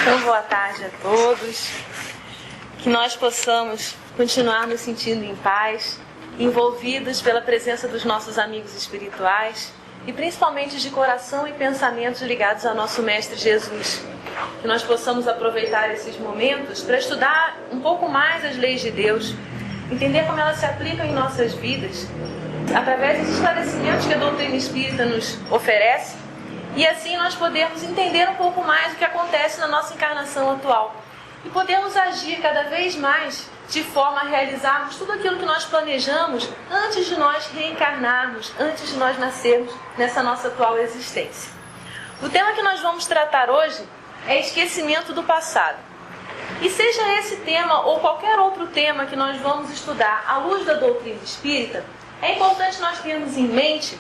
Então, boa tarde a todos. Que nós possamos continuar nos sentindo em paz, envolvidos pela presença dos nossos amigos espirituais e principalmente de coração e pensamentos ligados ao nosso Mestre Jesus. Que nós possamos aproveitar esses momentos para estudar um pouco mais as leis de Deus, entender como elas se aplicam em nossas vidas, através dos esclarecimentos que a doutrina espírita nos oferece, e assim nós podermos entender um pouco mais o que acontece na nossa encarnação atual e podermos agir cada vez mais de forma a realizarmos tudo aquilo que nós planejamos antes de nós reencarnarmos, antes de nós nascermos nessa nossa atual existência. O tema que nós vamos tratar hoje é esquecimento do passado. E seja esse tema ou qualquer outro tema que nós vamos estudar à luz da doutrina espírita, é importante nós termos em mente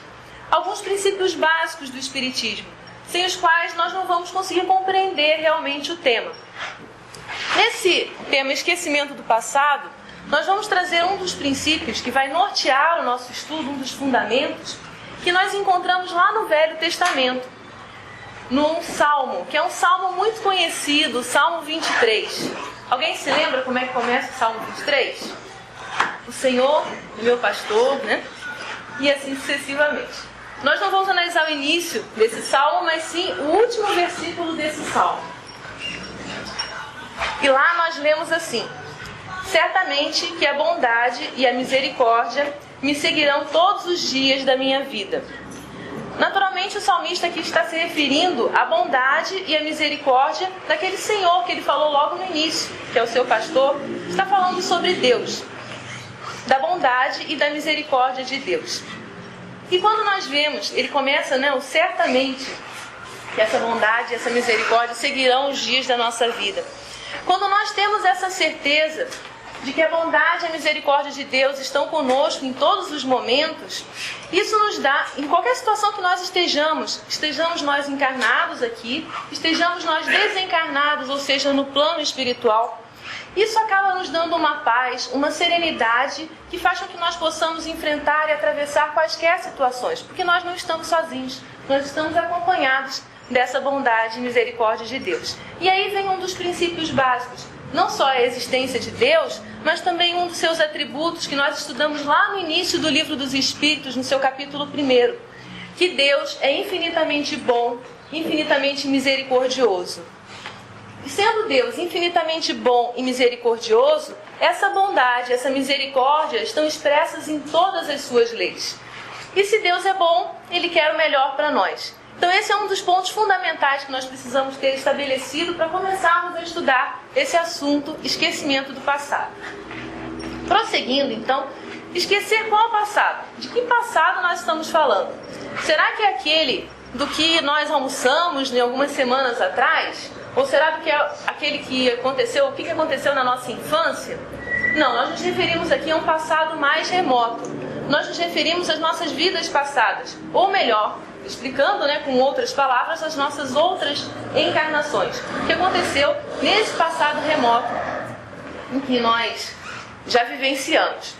alguns princípios básicos do Espiritismo, sem os quais nós não vamos conseguir compreender realmente o tema. Nesse tema, esquecimento do passado, nós vamos trazer um dos princípios que vai nortear o nosso estudo, um dos fundamentos, que nós encontramos lá no Velho Testamento, num salmo, que é um salmo muito conhecido, o Salmo 23. Alguém se lembra como é que começa o Salmo 23? O Senhor é meu pastor, né? E assim sucessivamente. Nós não vamos analisar o início desse salmo, mas sim o último versículo desse salmo. E lá nós lemos assim: certamente que a bondade e a misericórdia me seguirão todos os dias da minha vida. Naturalmente o salmista aqui está se referindo à bondade e à misericórdia daquele Senhor que ele falou logo no início, que é o seu pastor. Está falando sobre Deus, da bondade e da misericórdia de Deus. E quando nós vemos, ele começa, o certamente, que essa bondade e essa misericórdia seguirão os dias da nossa vida. Quando nós temos essa certeza de que a bondade e a misericórdia de Deus estão conosco em todos os momentos, isso nos dá, em qualquer situação que nós estejamos nós encarnados aqui, estejamos nós desencarnados, ou seja, no plano espiritual, isso acaba nos dando uma paz, uma serenidade que faz com que nós possamos enfrentar e atravessar quaisquer situações, porque nós não estamos sozinhos, nós estamos acompanhados dessa bondade e misericórdia de Deus. E aí vem um dos princípios básicos, não só a existência de Deus, mas também um dos seus atributos que nós estudamos lá no início do Livro dos Espíritos, no seu capítulo 1, que Deus é infinitamente bom, infinitamente misericordioso. E sendo Deus infinitamente bom e misericordioso, essa bondade, essa misericórdia estão expressas em todas as suas leis. E se Deus é bom, Ele quer o melhor para nós. Então esse é um dos pontos fundamentais que nós precisamos ter estabelecido para começarmos a estudar esse assunto, esquecimento do passado. Prosseguindo então, esquecer qual passado? De que passado nós estamos falando? Será que é aquele do que nós almoçamos em algumas semanas atrás? Ou será que é aquele que aconteceu, o que aconteceu na nossa infância? Não, nós nos referimos aqui a um passado mais remoto. Nós nos referimos às nossas vidas passadas. Ou melhor, explicando com outras palavras, as nossas outras encarnações. O que aconteceu nesse passado remoto em que nós já vivenciamos.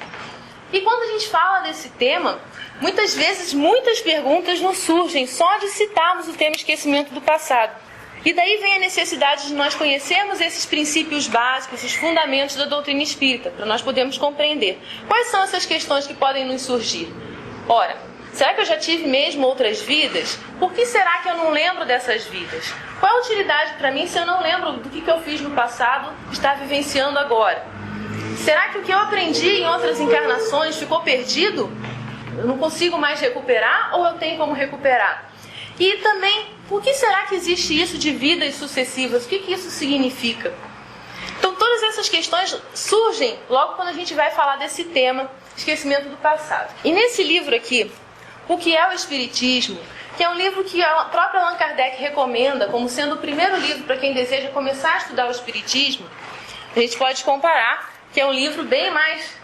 E quando a gente fala desse tema, muitas vezes muitas perguntas nos surgem só de citarmos o tema esquecimento do passado. E daí vem a necessidade de nós conhecermos esses princípios básicos, os fundamentos da doutrina espírita, para nós podermos compreender. Quais são essas questões que podem nos surgir? Ora, será que eu já tive mesmo outras vidas? Por que será que eu não lembro dessas vidas? Qual a utilidade para mim se eu não lembro do que eu fiz no passado, estar vivenciando agora? Será que o que eu aprendi em outras encarnações ficou perdido? Eu não consigo mais recuperar ou eu tenho como recuperar? E também, por que será que existe isso de vidas sucessivas? O que isso significa? Então, todas essas questões surgem logo quando a gente vai falar desse tema, esquecimento do passado. E nesse livro aqui, O que é o Espiritismo, que é um livro que a própria Allan Kardec recomenda como sendo o primeiro livro para quem deseja começar a estudar o Espiritismo, a gente pode comparar que é um livro bem mais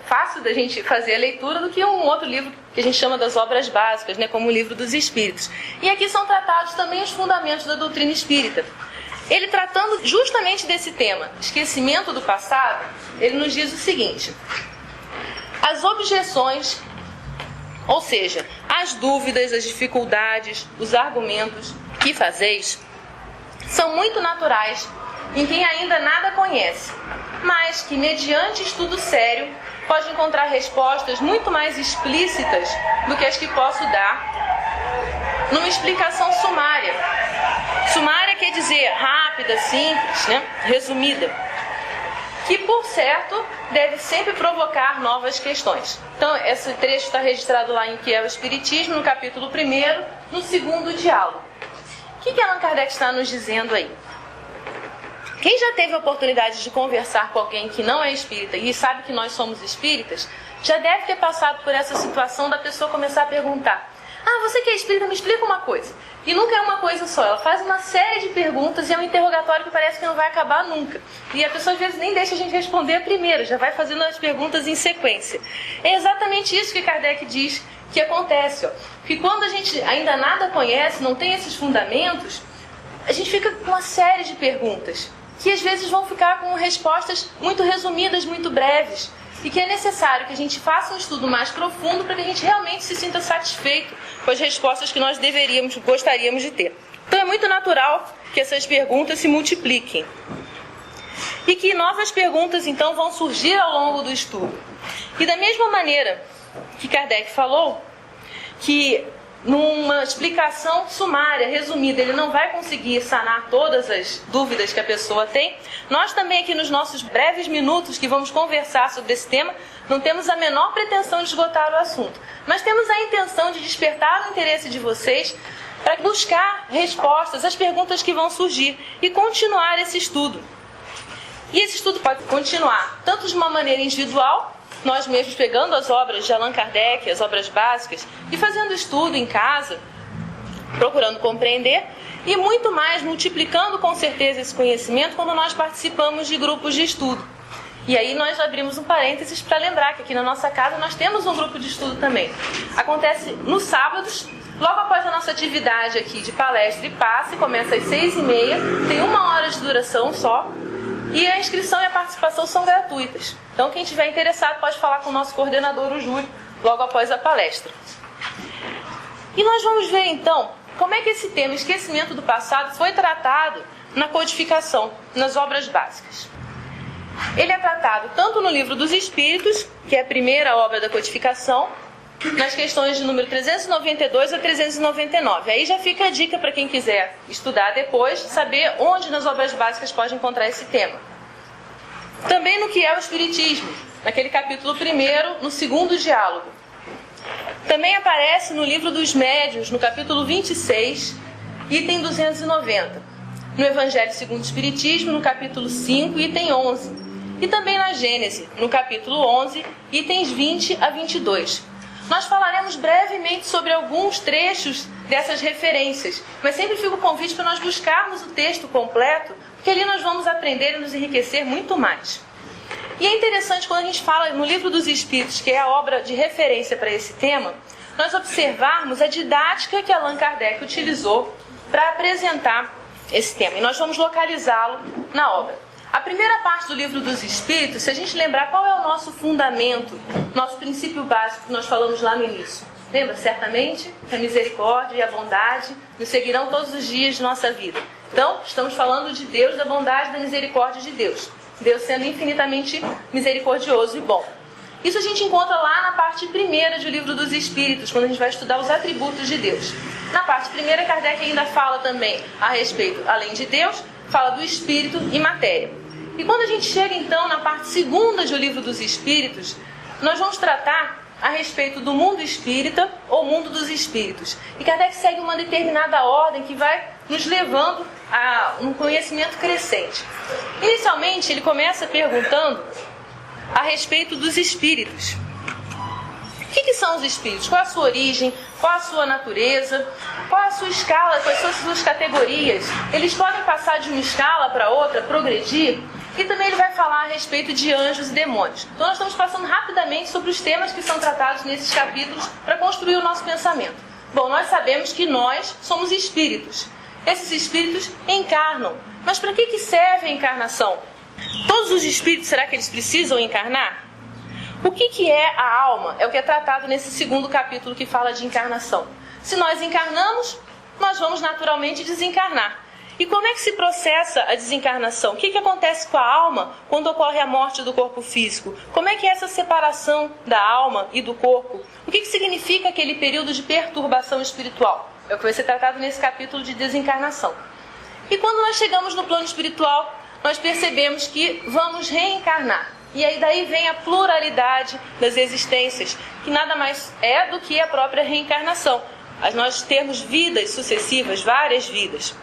fácil da gente fazer a leitura do que um outro livro que a gente chama das obras básicas, como o Livro dos Espíritos. E aqui são tratados também os fundamentos da doutrina espírita. Ele tratando justamente desse tema, esquecimento do passado, ele nos diz o seguinte: as objeções, ou seja, as dúvidas, as dificuldades, os argumentos que fazeis, são muito naturais em quem ainda nada conhece, mas que, mediante estudo sério, pode encontrar respostas muito mais explícitas do que as que posso dar numa explicação sumária. Sumária quer dizer rápida, simples, resumida, que, por certo, deve sempre provocar novas questões. Então, esse trecho está registrado lá em Que é o Espiritismo, no capítulo 1º, no 2º diálogo. O que Allan Kardec está nos dizendo aí? Quem já teve a oportunidade de conversar com alguém que não é espírita e sabe que nós somos espíritas, já deve ter passado por essa situação da pessoa começar a perguntar: você que é espírita, me explica uma coisa. E nunca é uma coisa só, ela faz uma série de perguntas e é um interrogatório que parece que não vai acabar nunca. E a pessoa às vezes nem deixa a gente responder a primeira, já vai fazendo as perguntas em sequência. É exatamente isso que Kardec diz que acontece. Que quando a gente ainda nada conhece, não tem esses fundamentos, a gente fica com uma série de perguntas, que às vezes vão ficar com respostas muito resumidas, muito breves. E que é necessário que a gente faça um estudo mais profundo para que a gente realmente se sinta satisfeito com as respostas que nós gostaríamos de ter. Então é muito natural que essas perguntas se multipliquem. E que novas perguntas, então, vão surgir ao longo do estudo. E da mesma maneira que Kardec falou, que numa explicação sumária, resumida, ele não vai conseguir sanar todas as dúvidas que a pessoa tem, nós também aqui nos nossos breves minutos que vamos conversar sobre esse tema, não temos a menor pretensão de esgotar o assunto, mas temos a intenção de despertar o interesse de vocês para buscar respostas às perguntas que vão surgir e continuar esse estudo. E esse estudo pode continuar tanto de uma maneira individual, nós mesmos pegando as obras de Allan Kardec, as obras básicas, e fazendo estudo em casa, procurando compreender, e muito mais multiplicando com certeza esse conhecimento quando nós participamos de grupos de estudo. E aí nós abrimos um parênteses para lembrar que aqui na nossa casa nós temos um grupo de estudo também. Acontece nos sábados, logo após a nossa atividade aqui de palestra e passe, começa às 6h30, tem 1 hora de duração só, e a inscrição e a participação são gratuitas. Então, quem estiver interessado pode falar com o nosso coordenador, o Júlio, logo após a palestra. E nós vamos ver, então, como é que esse tema, esquecimento do passado, foi tratado na codificação, nas obras básicas. Ele é tratado tanto no Livro dos Espíritos, que é a primeira obra da codificação, nas questões de número 392 a 399. Aí já fica a dica para quem quiser estudar depois, saber onde nas obras básicas pode encontrar esse tema. Também no Que é o Espiritismo, naquele capítulo 1º, no 2º diálogo. Também aparece no Livro dos Médiuns, no capítulo 26, item 290. No Evangelho segundo o Espiritismo, no capítulo 5, item 11. E também na Gênese, no capítulo 11, itens 20 a 22. Nós falaremos brevemente sobre alguns trechos dessas referências, mas sempre fica o convite para nós buscarmos o texto completo, porque ali nós vamos aprender e nos enriquecer muito mais. E é interessante quando a gente fala no Livro dos Espíritos, que é a obra de referência para esse tema, nós observarmos a didática que Allan Kardec utilizou para apresentar esse tema. E nós vamos localizá-lo na obra. A primeira parte do Livro dos Espíritos, se a gente lembrar qual é o nosso fundamento, nosso princípio básico que nós falamos lá no início. Lembra? Certamente que a misericórdia e a bondade nos seguirão todos os dias de nossa vida. Então, estamos falando de Deus, da bondade e da misericórdia de Deus. Deus sendo infinitamente misericordioso e bom. Isso a gente encontra lá na parte primeira do Livro dos Espíritos, quando a gente vai estudar os atributos de Deus. Na parte primeira, Kardec ainda fala também a respeito, além de Deus, fala do Espírito e matéria. E quando a gente chega então na parte segunda do Livro dos Espíritos, nós vamos tratar a respeito do mundo espírita ou mundo dos espíritos. E Kardec segue uma determinada ordem que vai nos levando a um conhecimento crescente. Inicialmente, ele começa perguntando a respeito dos espíritos. O que são os espíritos? Qual a sua origem? Qual a sua natureza? Qual a sua escala? Quais são as suas categorias? Eles podem passar de uma escala para outra, progredir? E também ele vai falar a respeito de anjos e demônios. Então nós estamos passando rapidamente sobre os temas que são tratados nesses capítulos para construir o nosso pensamento. Bom, nós sabemos que nós somos espíritos. Esses espíritos encarnam. Mas para que serve a encarnação? Todos os espíritos, será que eles precisam encarnar? O que é a alma? É o que é tratado nesse segundo capítulo que fala de encarnação. Se nós encarnamos, nós vamos naturalmente desencarnar. E como é que se processa a desencarnação? O que acontece com a alma quando ocorre a morte do corpo físico? Como é que é essa separação da alma e do corpo? O que significa aquele período de perturbação espiritual? É o que vai ser tratado nesse capítulo de desencarnação. E quando nós chegamos no plano espiritual, nós percebemos que vamos reencarnar. E aí daí vem a pluralidade das existências, que nada mais é do que a própria reencarnação. Nós termos vidas sucessivas, várias vidas.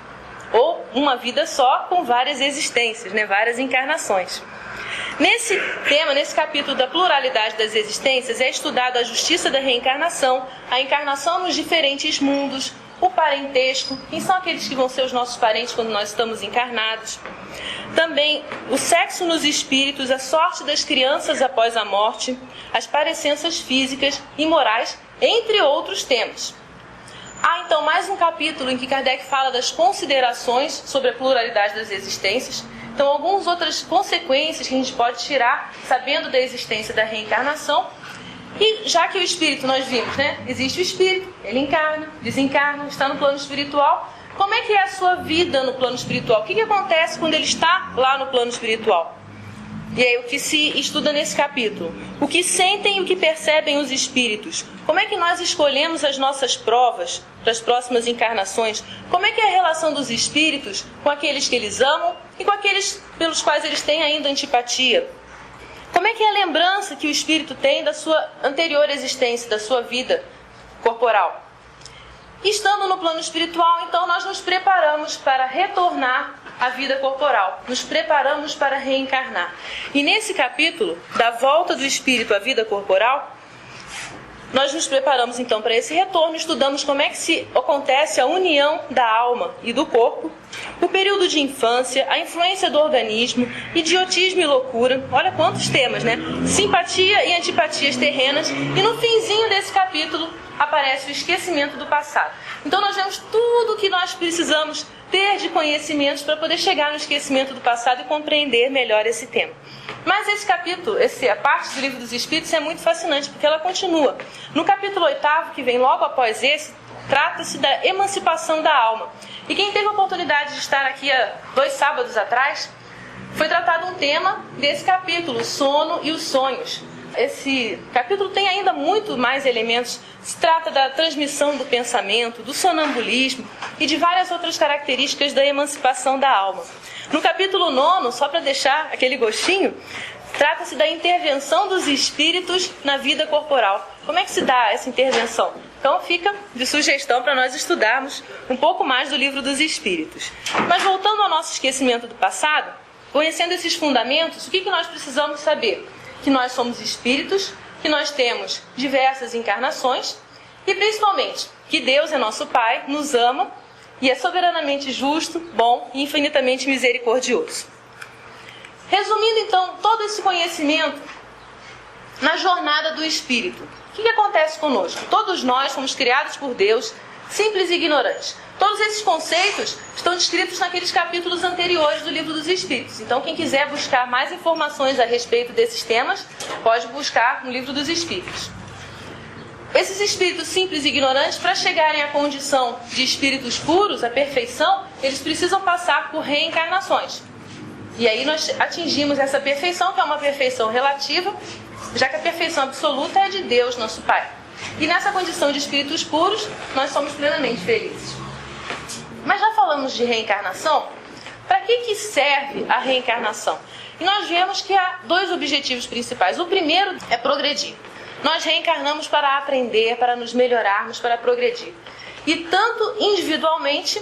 Ou uma vida só com várias existências, várias encarnações. Nesse tema, nesse capítulo da pluralidade das existências, é estudado a justiça da reencarnação, a encarnação nos diferentes mundos, o parentesco, quem são aqueles que vão ser os nossos parentes quando nós estamos encarnados. Também o sexo nos espíritos, a sorte das crianças após a morte, as parecenças físicas e morais, entre outros temas. Há então mais um capítulo em que Kardec fala das considerações sobre a pluralidade das existências. Então, algumas outras consequências que a gente pode tirar sabendo da existência da reencarnação. E já que o espírito, nós vimos, existe o espírito, ele encarna, desencarna, está no plano espiritual. Como é que é a sua vida no plano espiritual? O que acontece quando ele está lá no plano espiritual? E aí o que se estuda nesse capítulo? O que sentem e o que percebem os espíritos? Como é que nós escolhemos as nossas provas para as próximas encarnações? Como é que é a relação dos espíritos com aqueles que eles amam e com aqueles pelos quais eles têm ainda antipatia? Como é que é a lembrança que o espírito tem da sua anterior existência, da sua vida corporal? Estando no plano espiritual, então, nós nos preparamos para retornar à vida corporal. Nos preparamos para reencarnar. E nesse capítulo, da volta do espírito à vida corporal, nós nos preparamos, então, para esse retorno. Estudamos como é que acontece a união da alma e do corpo, o período de infância, a influência do organismo, idiotismo e loucura. Olha quantos temas, Simpatia e antipatias terrenas. E no finzinho desse capítulo aparece o esquecimento do passado. Então nós vemos tudo o que nós precisamos ter de conhecimentos para poder chegar no esquecimento do passado e compreender melhor esse tema. Mas esse capítulo, a parte do Livro dos Espíritos é muito fascinante, porque ela continua. No capítulo 8º, que vem logo após esse, trata-se da emancipação da alma. E quem teve a oportunidade de estar aqui há 2 sábados atrás, foi tratado um tema desse capítulo, o sono e os sonhos. Esse capítulo tem ainda muito mais elementos. Se trata da transmissão do pensamento, do sonambulismo e de várias outras características da emancipação da alma. No capítulo 9, só para deixar aquele gostinho, trata-se da intervenção dos espíritos na vida corporal. Como é que se dá essa intervenção? Então fica de sugestão para nós estudarmos um pouco mais do Livro dos Espíritos. Mas voltando ao nosso esquecimento do passado, conhecendo esses fundamentos, o que nós precisamos saber? Que nós somos espíritos, que nós temos diversas encarnações e principalmente que Deus é nosso Pai, nos ama e é soberanamente justo, bom e infinitamente misericordioso. Resumindo então todo esse conhecimento na jornada do espírito, o que acontece conosco? Todos nós fomos criados por Deus, simples e ignorantes. Todos esses conceitos estão descritos naqueles capítulos anteriores do Livro dos Espíritos. Então, quem quiser buscar mais informações a respeito desses temas, pode buscar no Livro dos Espíritos. Esses espíritos simples e ignorantes, para chegarem à condição de espíritos puros, à perfeição, eles precisam passar por reencarnações. E aí nós atingimos essa perfeição, que é uma perfeição relativa, já que a perfeição absoluta é de Deus, nosso Pai. E nessa condição de espíritos puros, nós somos plenamente felizes. Mas já falamos de reencarnação? Para que serve a reencarnação? E nós vemos que há 2 objetivos principais. O primeiro é progredir. Nós reencarnamos para aprender, para nos melhorarmos, para progredir. E tanto individualmente,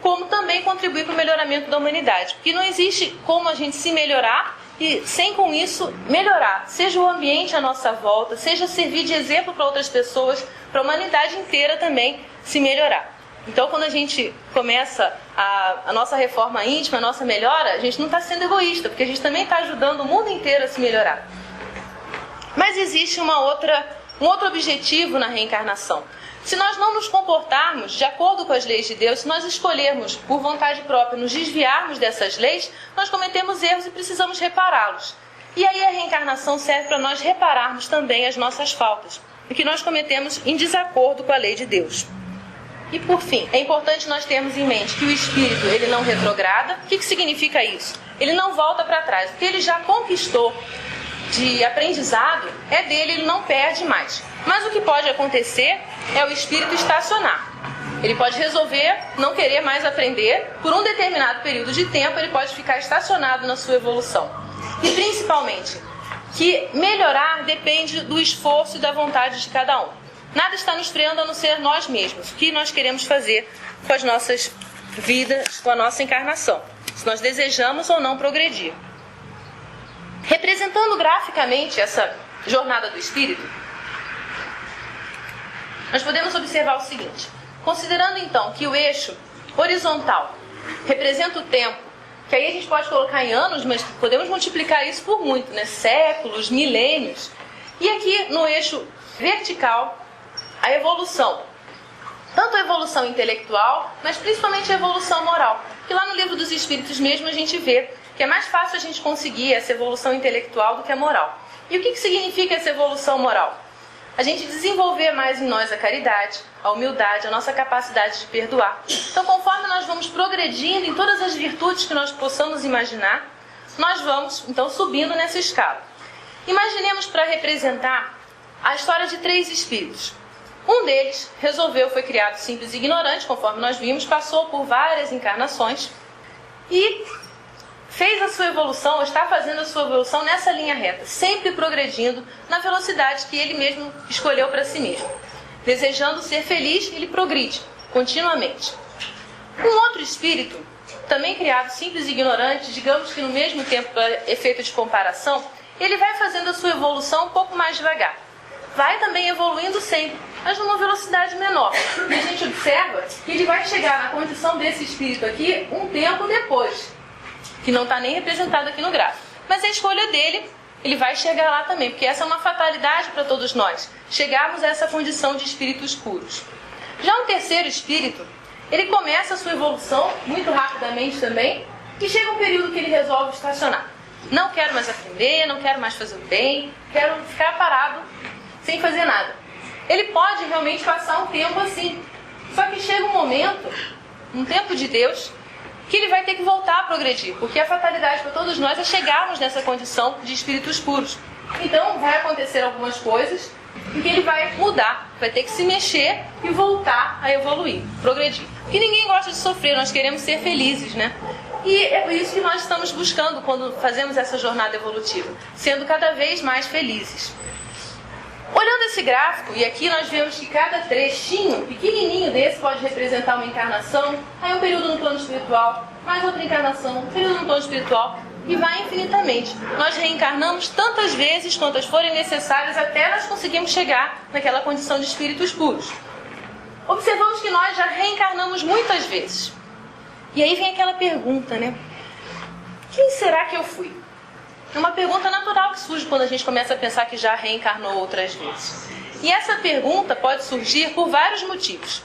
como também contribuir para o melhoramento da humanidade. Porque não existe como a gente se melhorar e, sem com isso, melhorar. Seja o ambiente à nossa volta, seja servir de exemplo para outras pessoas, para a humanidade inteira também se melhorar. Então, quando a gente começa a nossa reforma íntima, a nossa melhora, a gente não está sendo egoísta, porque a gente também está ajudando o mundo inteiro a se melhorar. Mas existe um outro objetivo na reencarnação. Se nós não nos comportarmos de acordo com as leis de Deus, se nós escolhermos por vontade própria nos desviarmos dessas leis, nós cometemos erros e precisamos repará-los. E aí a reencarnação serve para nós repararmos também as nossas faltas, o que nós cometemos em desacordo com a lei de Deus. E por fim, é importante nós termos em mente que o espírito, ele não retrograda. O que significa isso? Ele não volta para trás. O que ele já conquistou de aprendizado é dele, ele não perde mais. Mas o que pode acontecer é o espírito estacionar. Ele pode resolver não querer mais aprender. Por um determinado período de tempo, ele pode ficar estacionado na sua evolução. E principalmente, que melhorar depende do esforço e da vontade de cada um. Nada está nos freando a não ser nós mesmos. O que nós queremos fazer com as nossas vidas, com a nossa encarnação. Se nós desejamos ou não progredir. Representando graficamente essa jornada do espírito, nós podemos observar o seguinte. Considerando então que o eixo horizontal representa o tempo, que aí a gente pode colocar em anos, mas podemos multiplicar isso por muito, né? Séculos, milênios. E aqui no eixo vertical, a evolução. Tanto a evolução intelectual, mas principalmente a evolução moral. Que lá no Livro dos Espíritos mesmo a gente vê que é mais fácil a gente conseguir essa evolução intelectual do que a moral. E o que significa essa evolução moral? A gente desenvolver mais em nós a caridade, a humildade, a nossa capacidade de perdoar. Então, conforme nós vamos progredindo em todas as virtudes que nós possamos imaginar, nós vamos, então, subindo nessa escala. Imaginemos para representar a história de 3 espíritos. Um deles foi criado simples e ignorante, conforme nós vimos, passou por várias encarnações e fez a sua evolução, ou está fazendo a sua evolução nessa linha reta, sempre progredindo na velocidade que ele mesmo escolheu para si mesmo. Desejando ser feliz, ele progride continuamente. Um outro espírito, também criado simples e ignorante, digamos que no mesmo tempo, para efeito de comparação, ele vai fazendo a sua evolução um pouco mais devagar. Vai também evoluindo sempre, mas numa velocidade menor. E a gente observa que ele vai chegar na condição desse espírito aqui um tempo depois, que não está nem representado aqui no gráfico. Mas a escolha dele, ele vai chegar lá também, porque essa é uma fatalidade para todos nós, chegarmos a essa condição de espíritos puros. Já um terceiro espírito, ele começa a sua evolução muito rapidamente também, e chega um período que ele resolve estacionar. Não quero mais aprender, não quero mais fazer o bem, quero ficar parado, sem fazer nada. Ele pode realmente passar um tempo assim, só que chega um momento, um tempo de Deus, que ele vai ter que voltar a progredir, porque a fatalidade para todos nós é chegarmos nessa condição de espíritos puros. Então vai acontecer algumas coisas em que ele vai mudar, vai ter que se mexer e voltar a evoluir, progredir. Porque ninguém gosta de sofrer, nós queremos ser felizes, né? E é por isso que nós estamos buscando quando fazemos essa jornada evolutiva, sendo cada vez mais felizes. Olhando esse gráfico, e aqui nós vemos que cada trechinho pequenininho desse pode representar uma encarnação, aí um período no plano espiritual, mais outra encarnação, um período no plano espiritual, e vai infinitamente. Nós reencarnamos tantas vezes quantas forem necessárias até nós conseguirmos chegar naquela condição de espíritos puros. Observamos que nós já reencarnamos muitas vezes. E aí vem aquela pergunta, né? Quem será que eu fui? É uma pergunta natural que surge quando a gente começa a pensar que já reencarnou outras vezes. E essa pergunta pode surgir por vários motivos.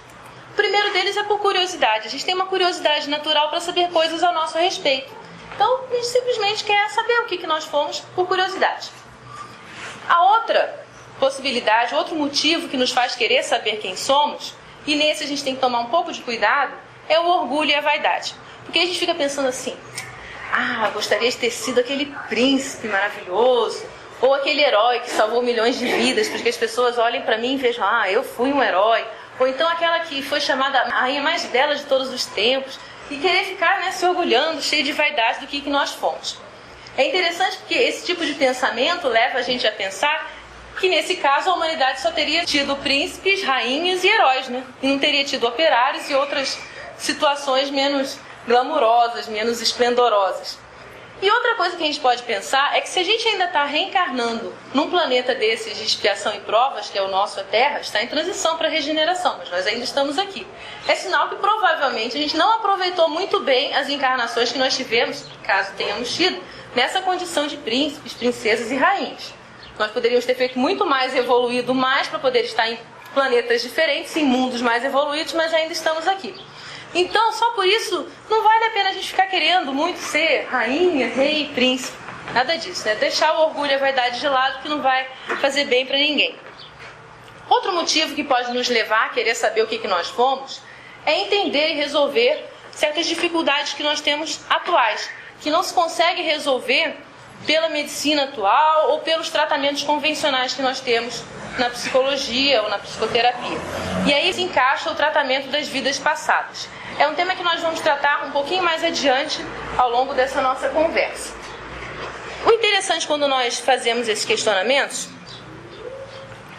O primeiro deles é por curiosidade. A gente tem uma curiosidade natural para saber coisas a nosso respeito. Então, a gente simplesmente quer saber o que nós fomos por curiosidade. A outra possibilidade, outro motivo que nos faz querer saber quem somos, e nesse a gente tem que tomar um pouco de cuidado, é o orgulho e a vaidade. Porque a gente fica pensando assim... gostaria de ter sido aquele príncipe maravilhoso, ou aquele herói que salvou milhões de vidas, porque as pessoas olhem para mim e vejam, eu fui um herói. Ou então aquela que foi chamada a rainha mais bela de todos os tempos, e querer ficar, se orgulhando, cheio de vaidade do que nós fomos. É interessante porque esse tipo de pensamento leva a gente a pensar que nesse caso a humanidade só teria tido príncipes, rainhas e heróis, né? E não teria tido operários e outras situações menos glamurosas, menos esplendorosas. E outra coisa que a gente pode pensar é que se a gente ainda está reencarnando num planeta desses de expiação e provas, que é o nosso, a Terra, está em transição para a regeneração, mas nós ainda estamos aqui. É sinal que provavelmente a gente não aproveitou muito bem as encarnações que nós tivemos, caso tenhamos tido, nessa condição de príncipes, princesas e rainhas. Nós poderíamos ter feito muito mais, evoluído mais para poder estar em planetas diferentes, em mundos mais evoluídos, mas ainda estamos aqui. Então, só por isso, não vale a pena a gente ficar querendo muito ser rainha, rei, príncipe. Nada disso, né? Deixar o orgulho e a vaidade de lado, que não vai fazer bem para ninguém. Outro motivo que pode nos levar a querer saber o que nós fomos é entender e resolver certas dificuldades que nós temos atuais, que não se consegue resolver pela medicina atual ou pelos tratamentos convencionais que nós temos na psicologia ou na psicoterapia. E aí se encaixa o tratamento das vidas passadas. É um tema que nós vamos tratar um pouquinho mais adiante ao longo dessa nossa conversa. O interessante quando nós fazemos esses questionamentos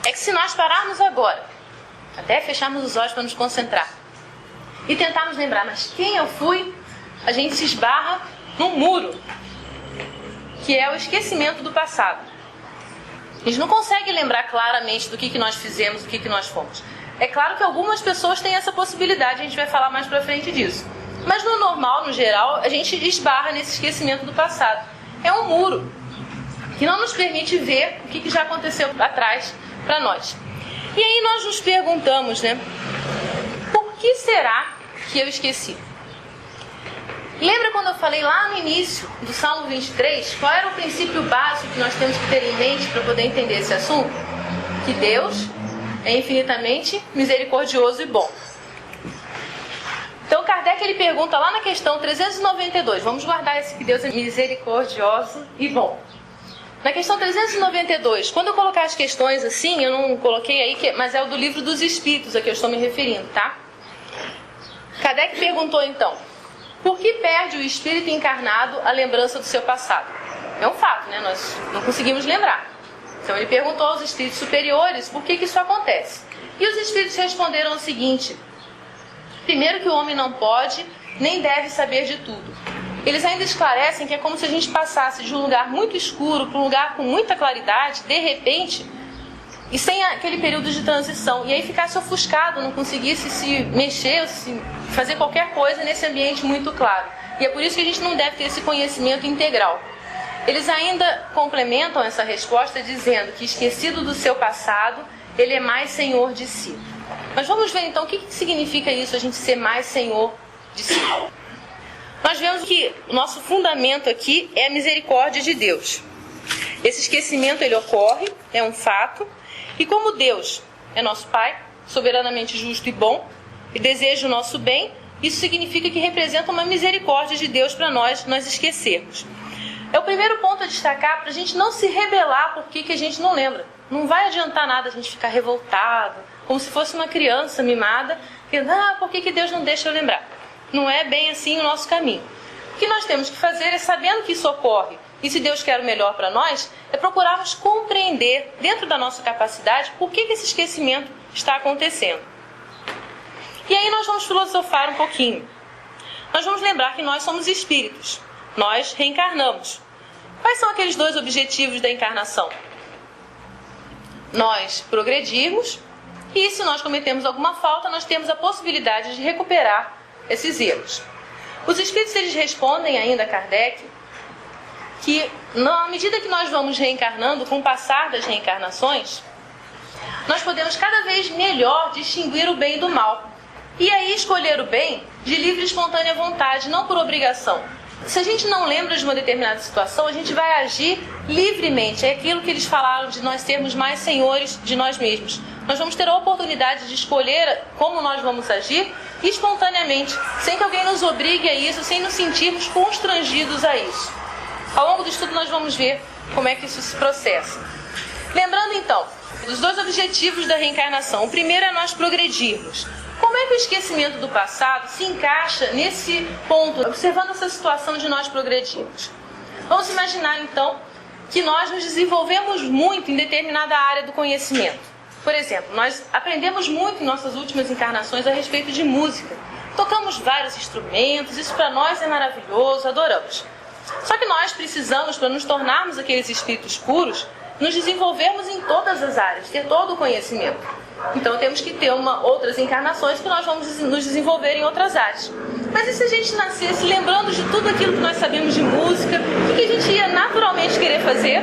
é que se nós pararmos agora, até fecharmos os olhos para nos concentrar, e tentarmos lembrar, mas quem eu fui, a gente se esbarra num muro, que é o esquecimento do passado. A gente não consegue lembrar claramente do que nós fizemos, do que nós fomos. É claro que algumas pessoas têm essa possibilidade, a gente vai falar mais pra frente disso. Mas no normal, no geral, a gente esbarra nesse esquecimento do passado. É um muro que não nos permite ver o que já aconteceu atrás para nós. E aí nós nos perguntamos, né? Por que será que eu esqueci? Lembra quando eu falei lá no início do Salmo 23, qual era o princípio básico que nós temos que ter em mente para poder entender esse assunto? Que Deus é infinitamente misericordioso e bom. Então Kardec ele pergunta lá na questão 392, vamos guardar esse que Deus é misericordioso e bom. Na questão 392, quando eu colocar as questões assim, eu não coloquei aí, mas é o do Livro dos Espíritos a que eu estou me referindo, tá? Kardec perguntou então, por que perde o espírito encarnado a lembrança do seu passado? É um fato, né? Nós não conseguimos lembrar. Então ele perguntou aos espíritos superiores por que isso acontece. E os espíritos responderam o seguinte: primeiro que o homem não pode nem deve saber de tudo. Eles ainda esclarecem que é como se a gente passasse de um lugar muito escuro para um lugar com muita claridade, de repente, e sem aquele período de transição. E aí ficasse ofuscado, não conseguisse se mexer, se fazer qualquer coisa nesse ambiente muito claro. E é por isso que a gente não deve ter esse conhecimento integral. Eles ainda complementam essa resposta dizendo que, esquecido do seu passado, ele é mais senhor de si. Mas vamos ver então o que significa isso, a gente ser mais senhor de si. Nós vemos que o nosso fundamento aqui é a misericórdia de Deus. Esse esquecimento ele ocorre, é um fato, e como Deus é nosso Pai, soberanamente justo e bom, e deseja o nosso bem, isso significa que representa uma misericórdia de Deus para nós esquecermos. É o primeiro ponto a destacar para a gente não se rebelar por que a gente não lembra. Não vai adiantar nada a gente ficar revoltado, como se fosse uma criança mimada, que por que Deus não deixa eu lembrar? Não é bem assim o nosso caminho. O que nós temos que fazer é, sabendo que isso ocorre, e se Deus quer o melhor para nós, é procurarmos compreender, dentro da nossa capacidade, por que esse esquecimento está acontecendo. E aí nós vamos filosofar um pouquinho. Nós vamos lembrar que nós somos espíritos. Nós reencarnamos. Quais são aqueles dois objetivos da encarnação? Nós progredirmos, e se nós cometemos alguma falta, nós temos a possibilidade de recuperar esses erros. Os espíritos eles respondem ainda a Kardec que, na medida que nós vamos reencarnando, com o passar das reencarnações, nós podemos cada vez melhor distinguir o bem do mal. E aí escolher o bem de livre e espontânea vontade, não por obrigação. Se a gente não lembra de uma determinada situação, a gente vai agir livremente. É aquilo que eles falaram de nós sermos mais senhores de nós mesmos. Nós vamos ter a oportunidade de escolher como nós vamos agir espontaneamente, sem que alguém nos obrigue a isso, sem nos sentirmos constrangidos a isso. Ao longo do estudo nós vamos ver como é que isso se processa. Lembrando então, dos dois objetivos da reencarnação. O primeiro é nós progredirmos. Como é que o esquecimento do passado se encaixa nesse ponto, observando essa situação de nós progredirmos? Vamos imaginar então que nós nos desenvolvemos muito em determinada área do conhecimento. Por exemplo, nós aprendemos muito em nossas últimas encarnações a respeito de música. Tocamos vários instrumentos, isso para nós é maravilhoso, adoramos. Só que nós precisamos, para nos tornarmos aqueles espíritos puros, nos desenvolvermos em todas as áreas, ter todo o conhecimento. Então temos que ter outras encarnações que nós vamos nos desenvolver em outras áreas. Mas e se a gente nascesse lembrando de tudo aquilo que nós sabemos de música, o que a gente ia naturalmente querer fazer?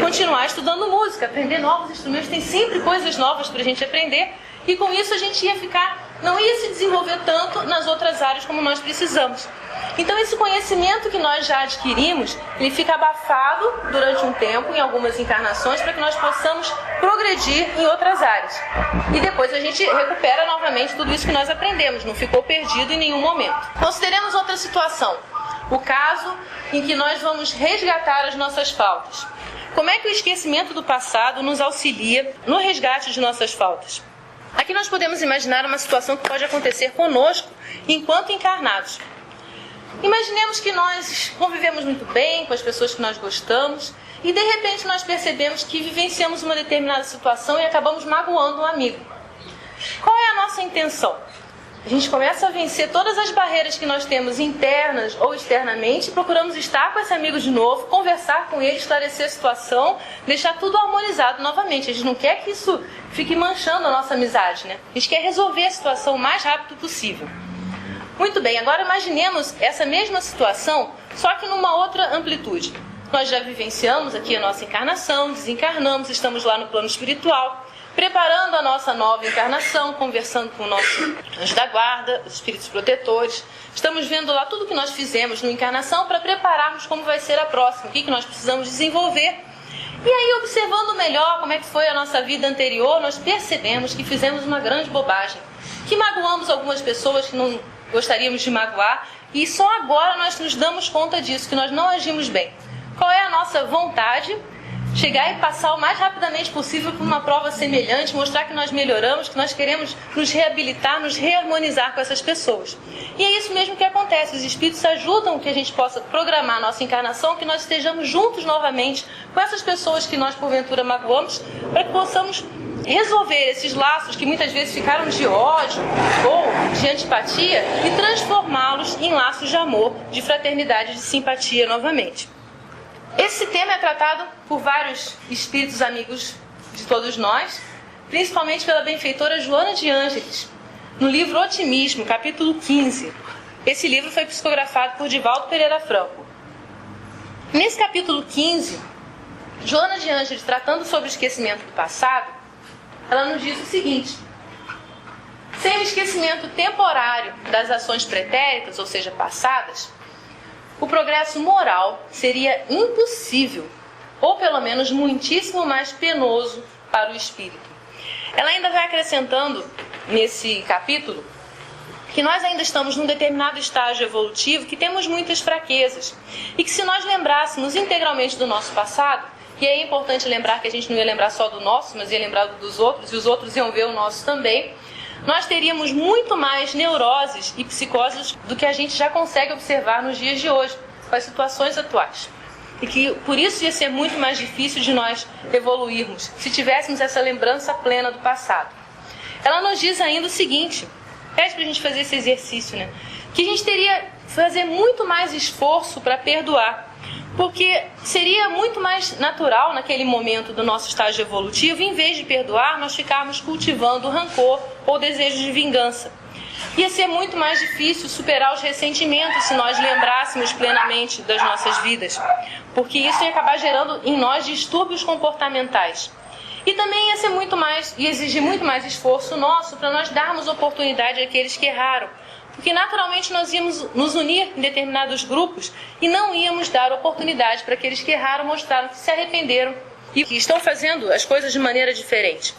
Continuar estudando música, aprender novos instrumentos, tem sempre coisas novas para a gente aprender, e com isso a gente ia ficar não ia se desenvolver tanto nas outras áreas como nós precisamos. Então esse conhecimento que nós já adquirimos, ele fica abafado durante um tempo, em algumas encarnações, para que nós possamos progredir em outras áreas. E depois a gente recupera novamente tudo isso que nós aprendemos, não ficou perdido em nenhum momento. Consideremos outra situação, o caso em que nós vamos resgatar as nossas faltas. Como é que o esquecimento do passado nos auxilia no resgate de nossas faltas? Aqui nós podemos imaginar uma situação que pode acontecer conosco enquanto encarnados. Imaginemos que nós convivemos muito bem com as pessoas que nós gostamos e de repente nós percebemos que vivenciamos uma determinada situação e acabamos magoando um amigo. Qual é a nossa intenção? A gente começa a vencer todas as barreiras que nós temos internas ou externamente, procuramos estar com esse amigo de novo, conversar com ele, esclarecer a situação, deixar tudo harmonizado novamente. A gente não quer que isso fique manchando a nossa amizade, né? A gente quer resolver a situação o mais rápido possível. Muito bem, agora imaginemos essa mesma situação, só que numa outra amplitude. Nós já vivenciamos aqui a nossa encarnação, desencarnamos, estamos lá no plano espiritual, preparando a nossa nova encarnação, conversando com o nosso anjo da guarda, os espíritos protetores. Estamos vendo lá tudo que nós fizemos na encarnação para prepararmos como vai ser a próxima, o que nós precisamos desenvolver. E aí, observando melhor como é que foi a nossa vida anterior, nós percebemos que fizemos uma grande bobagem, que magoamos algumas pessoas que não gostaríamos de magoar, e só agora nós nos damos conta disso, que nós não agimos bem. Qual é a nossa vontade? Chegar e passar o mais rapidamente possível por uma prova semelhante, mostrar que nós melhoramos, que nós queremos nos reabilitar, nos reharmonizar com essas pessoas. E é isso mesmo que acontece, os espíritos ajudam que a gente possa programar a nossa encarnação, que nós estejamos juntos novamente com essas pessoas que nós porventura magoamos, para que possamos resolver esses laços que muitas vezes ficaram de ódio ou de antipatia e transformá-los em laços de amor, de fraternidade, de simpatia novamente. Esse tema é tratado por vários espíritos amigos de todos nós, principalmente pela benfeitora Joana de Ângeles, no livro Otimismo, capítulo 15. Esse livro foi psicografado por Divaldo Pereira Franco. Nesse capítulo 15, Joana de Ângeles, tratando sobre o esquecimento do passado, ela nos diz o seguinte: sem o esquecimento temporário das ações pretéritas, ou seja, passadas, o progresso moral seria impossível, ou pelo menos muitíssimo mais penoso para o espírito. Ela ainda vai acrescentando nesse capítulo que nós ainda estamos num determinado estágio evolutivo, que temos muitas fraquezas, e que se nós lembrássemos integralmente do nosso passado, e é importante lembrar que a gente não ia lembrar só do nosso, mas ia lembrar dos outros, e os outros iam ver o nosso também, nós teríamos muito mais neuroses e psicoses do que a gente já consegue observar nos dias de hoje, com as situações atuais. E que por isso ia ser muito mais difícil de nós evoluirmos, se tivéssemos essa lembrança plena do passado. Ela nos diz ainda o seguinte, pede para a gente fazer esse exercício, né? Que a gente teria que fazer muito mais esforço para perdoar, porque seria muito mais natural naquele momento do nosso estágio evolutivo, em vez de perdoar, nós ficarmos cultivando rancor ou desejo de vingança. Ia ser muito mais difícil superar os ressentimentos se nós lembrássemos plenamente das nossas vidas, porque isso ia acabar gerando em nós distúrbios comportamentais. E também ia exigir muito mais esforço nosso para nós darmos oportunidade àqueles que erraram, porque naturalmente nós íamos nos unir em determinados grupos e não íamos dar oportunidade para aqueles que erraram, mostraram que se arrependeram e que estão fazendo as coisas de maneira diferente.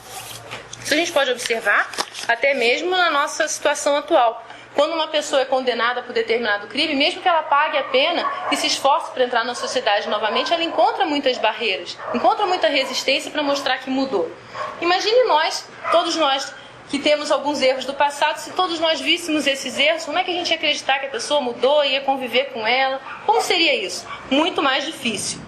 Isso a gente pode observar até mesmo na nossa situação atual. Quando uma pessoa é condenada por determinado crime, mesmo que ela pague a pena e se esforce para entrar na sociedade novamente, ela encontra muitas barreiras, encontra muita resistência para mostrar que mudou. Imagine nós, todos nós, que temos alguns erros do passado, se todos nós víssemos esses erros, como é que a gente ia acreditar que a pessoa mudou, ia conviver com ela? Como seria isso? Muito mais difícil.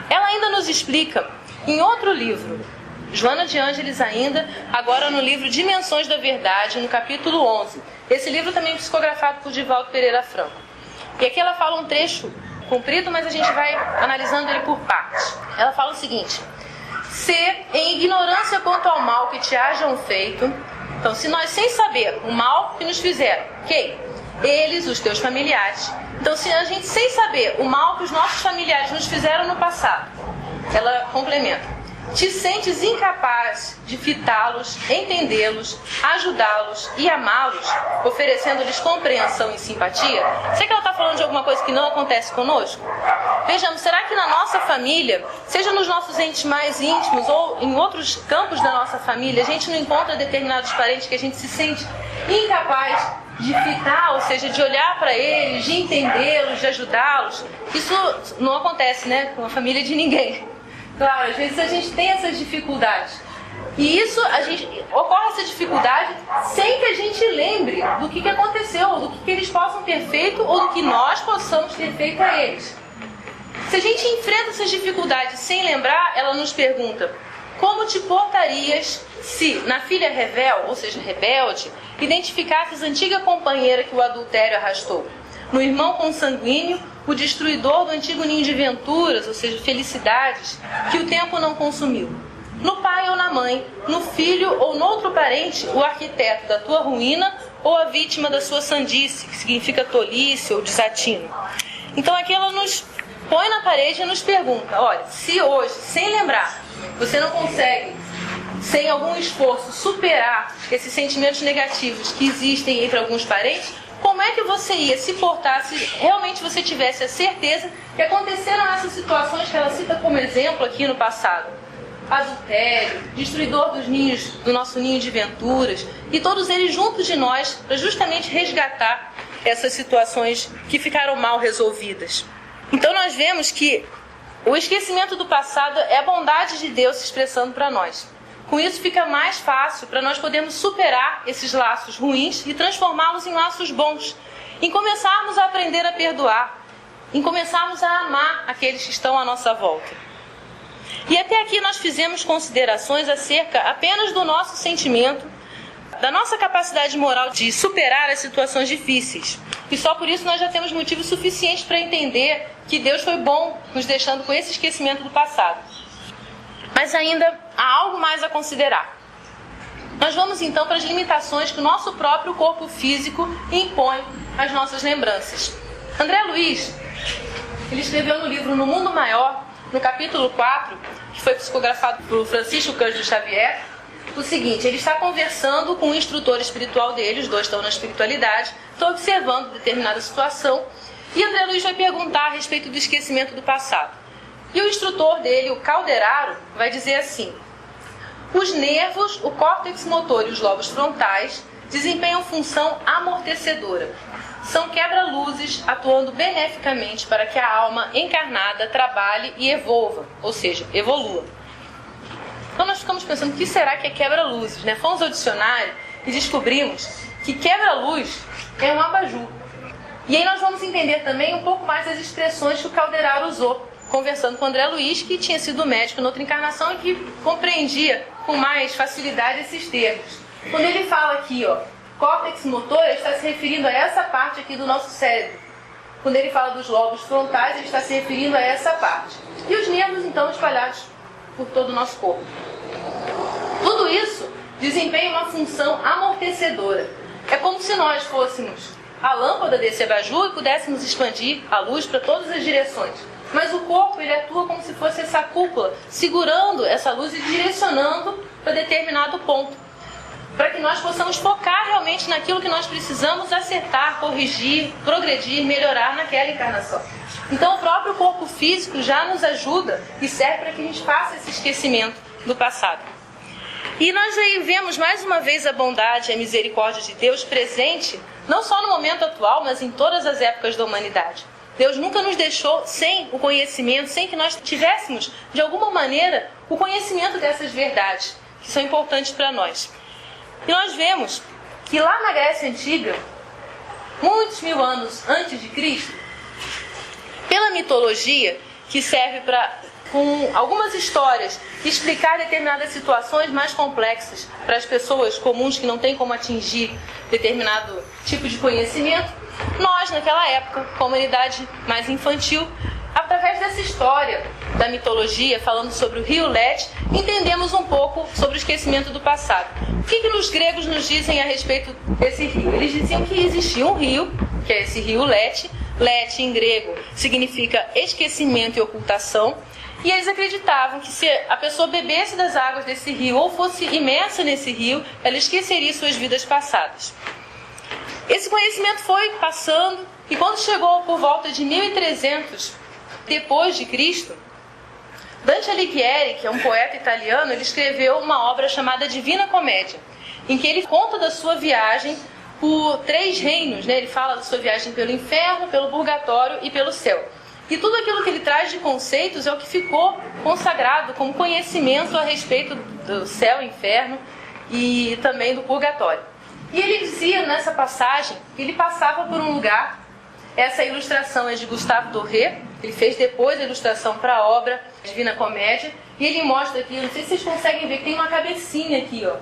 Ela ainda nos explica, em outro livro, Joana de Ângeles ainda, agora no livro Dimensões da Verdade, no capítulo 11. Esse livro também é psicografado por Divaldo Pereira Franco. E aqui ela fala um trecho comprido, mas a gente vai analisando ele por partes. Ela fala o seguinte: se em ignorância quanto ao mal que te hajam feito, então se nós sem saber o mal que nos fizeram, quem? Eles, os teus familiares. Então se a gente sem saber o mal que os nossos familiares nos fizeram no passado, ela complementa: te sentes incapaz de fitá-los, entendê-los, ajudá-los e amá-los, oferecendo-lhes compreensão e simpatia? Será que ela está falando de alguma coisa que não acontece conosco? Vejamos, será que na nossa família, seja nos nossos entes mais íntimos ou em outros campos da nossa família, a gente não encontra determinados parentes que a gente se sente incapaz de fitar, ou seja, de olhar para eles, de entendê-los, de ajudá-los? Isso não acontece, né, com a família de ninguém. Claro, às vezes a gente tem essas dificuldades. E isso, ocorre essa dificuldade sem que a gente lembre do que aconteceu, do que eles possam ter feito ou do que nós possamos ter feito a eles. Se a gente enfrenta essas dificuldades sem lembrar, ela nos pergunta: como te portarias se, na filha ou seja, rebelde, identificasses a antiga companheira que o adultério arrastou? No irmão consanguíneo, o destruidor do antigo ninho de venturas, ou seja, felicidades, que o tempo não consumiu. No pai ou na mãe, no filho ou noutro parente, o arquiteto da tua ruína ou a vítima da sua sandice, que significa tolice ou desatino. Então aqui ela nos põe na parede e nos pergunta: olha, se hoje, sem lembrar, você não consegue, sem algum esforço, superar esses sentimentos negativos que existem entre alguns parentes, como é que você ia se portar se realmente você tivesse a certeza que aconteceram essas situações que ela cita como exemplo aqui no passado? Adultério, destruidor dos ninhos, do nosso ninho de venturas, e todos eles juntos de nós para justamente resgatar essas situações que ficaram mal resolvidas. Então nós vemos que o esquecimento do passado é a bondade de Deus se expressando para nós. Com isso fica mais fácil para nós podermos superar esses laços ruins e transformá-los em laços bons. Em começarmos a aprender a perdoar. Em começarmos a amar aqueles que estão à nossa volta. E até aqui nós fizemos considerações acerca apenas do nosso sentimento, da nossa capacidade moral de superar as situações difíceis. E só por isso nós já temos motivos suficientes para entender que Deus foi bom nos deixando com esse esquecimento do passado. Mas ainda há algo mais a considerar. Nós vamos então para as limitações que o nosso próprio corpo físico impõe às nossas lembranças. André Luiz, ele escreveu no livro No Mundo Maior, no capítulo 4, que foi psicografado por Francisco Cândido Xavier, o seguinte: ele está conversando com o instrutor espiritual dele, os dois estão na espiritualidade, estão observando determinada situação, e André Luiz vai perguntar a respeito do esquecimento do passado. E o instrutor dele, o Calderaro, vai dizer assim: os nervos, o córtex motor e os lobos frontais desempenham função amortecedora. São quebra-luzes atuando beneficamente para que a alma encarnada trabalhe e evolva, ou seja, evolua. Então nós ficamos pensando: o que será que é quebra-luzes, né? Fomos ao dicionário e descobrimos que quebra-luz é um abajur. E aí nós vamos entender também um pouco mais das expressões que o Calderaro usou, conversando com André Luiz, que tinha sido médico em outra encarnação e que compreendia com mais facilidade esses termos. Quando ele fala aqui, córtex motor, ele está se referindo a essa parte aqui do nosso cérebro. Quando ele fala dos lobos frontais, ele está se referindo a essa parte. E os nervos, então, espalhados por todo o nosso corpo. Tudo isso desempenha uma função amortecedora. É como se nós fôssemos a lâmpada desse abajur e pudéssemos expandir a luz para todas as direções. Mas o corpo, ele atua como se fosse essa cúpula, segurando essa luz e direcionando para determinado ponto, para que nós possamos focar realmente naquilo que nós precisamos acertar, corrigir, progredir, melhorar naquela encarnação. Então o próprio corpo físico já nos ajuda e serve para que a gente faça esse esquecimento do passado. E nós aí vemos mais uma vez a bondade e a misericórdia de Deus presente, não só no momento atual, mas em todas as épocas da humanidade. Deus nunca nos deixou sem o conhecimento, sem que nós tivéssemos, de alguma maneira, o conhecimento dessas verdades, que são importantes para nós. E nós vemos que lá na Grécia Antiga, muitos mil anos antes de Cristo, pela mitologia, que serve para, com algumas histórias, explicar determinadas situações mais complexas para as pessoas comuns que não têm como atingir determinado tipo de conhecimento, nós, naquela época, com a humanidade mais infantil, através dessa história da mitologia, falando sobre o rio Lete, entendemos um pouco sobre o esquecimento do passado. O que os gregos nos dizem a respeito desse rio? Eles diziam que existia um rio, que é esse rio Lete. Lete, em grego, significa esquecimento e ocultação. E eles acreditavam que se a pessoa bebesse das águas desse rio ou fosse imersa nesse rio, ela esqueceria suas vidas passadas. Esse conhecimento foi passando e quando chegou por volta de 1300 depois de Cristo, Dante Alighieri, que é um poeta italiano, ele escreveu uma obra chamada Divina Comédia, em que ele conta da sua viagem por 3 reinos, né? Ele fala da sua viagem pelo inferno, pelo purgatório e pelo céu. E tudo aquilo que ele traz de conceitos é o que ficou consagrado como conhecimento a respeito do céu, inferno e também do purgatório. E ele dizia nessa passagem que ele passava por um lugar, essa ilustração é de Gustave Doré, ele fez depois a ilustração para a obra Divina Comédia, e ele mostra aqui, não sei se vocês conseguem ver, que tem uma cabecinha aqui, ó.